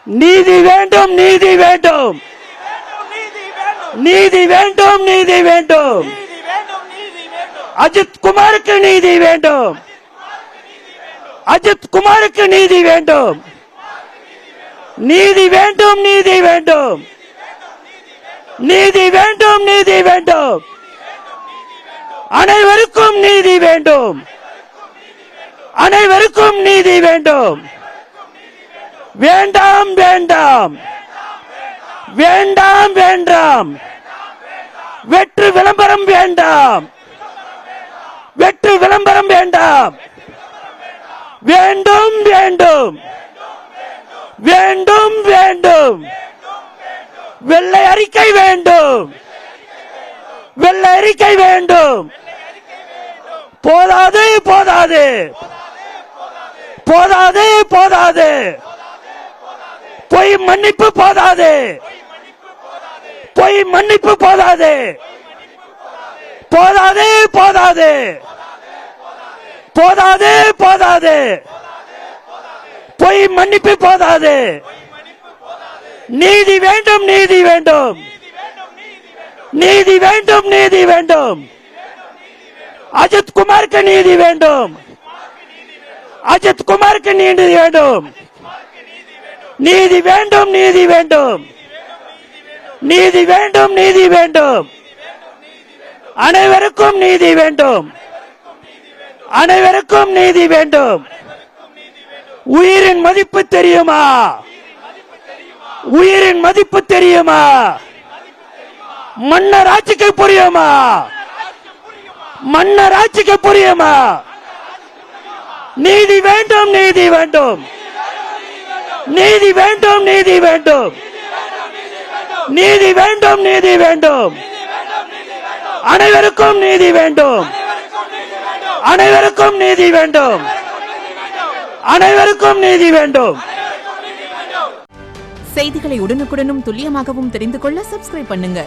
நீதி வேண்டும், நீதி வேண்டும், நீதி வேண்டும், நீதி வேண்டும். அஜித் குமாருக்கு நீதி வேண்டும், அஜித் குமாருக்கு நீதி வேண்டும், நீதி வேண்டும், நீதி வேண்டும், நீதி வேண்டும், நீதி வேண்டும். அனைவருக்கும் நீதி வேண்டும், அனைவருக்கும் நீதி வேண்டும். வேண்டாம் வேண்டாம் வேண்டாம் வேண்டாம், வெற்று விளம்பரம் வேண்டாம், வெற்று விளம்பரம் வேண்டாம். வேண்டும் வேண்டும் வேண்டும் வேண்டும், வெள்ளை அறிக்கை வேண்டும், வெள்ளை அறிக்கை வேண்டும். போதாது போதாது போதாது போதாது, பொய் மன்னிப்பு போதாது, பொய் மன்னிப்பு போதாது, போதாது போதாது போதாது போதாது, பொய் மன்னிப்பு போதாது. நீதி வேண்டும், நீதி வேண்டும், நீதி வேண்டும், நீதி வேண்டும். அஜித் குமாருக்கு நீதி வேண்டும், அஜித் குமாருக்கு நீதி வேண்டும், நீதி வேண்டும், நீதி வேண்டும், நீதி வேண்டும், நீதி வேண்டும். அனைவருக்கும் நீதி வேண்டும், அனைவருக்கும் நீதி வேண்டும். உயிரின் மதிப்பு தெரியுமா, உயிரின் மதிப்பு தெரியுமா, மன்னர் ஆட்சிக்கு புரியுமா, மன்னர் ஆட்சிக்கு புரியுமா. நீதி வேண்டும், நீதி வேண்டும், நீதி வேண்டும், நீதி வேண்டும், நீதி வேண்டும், நீதி வேண்டும். அனைவருக்கும் நீதி வேண்டும், அனைவருக்கும் நீதி வேண்டும், அனைவருக்கும் நீதி வேண்டும். செய்திகளை உடனுக்குடனும் துல்லியமாகவும் தெரிந்து கொள்ள சப்ஸ்கிரைப் பண்ணுங்க.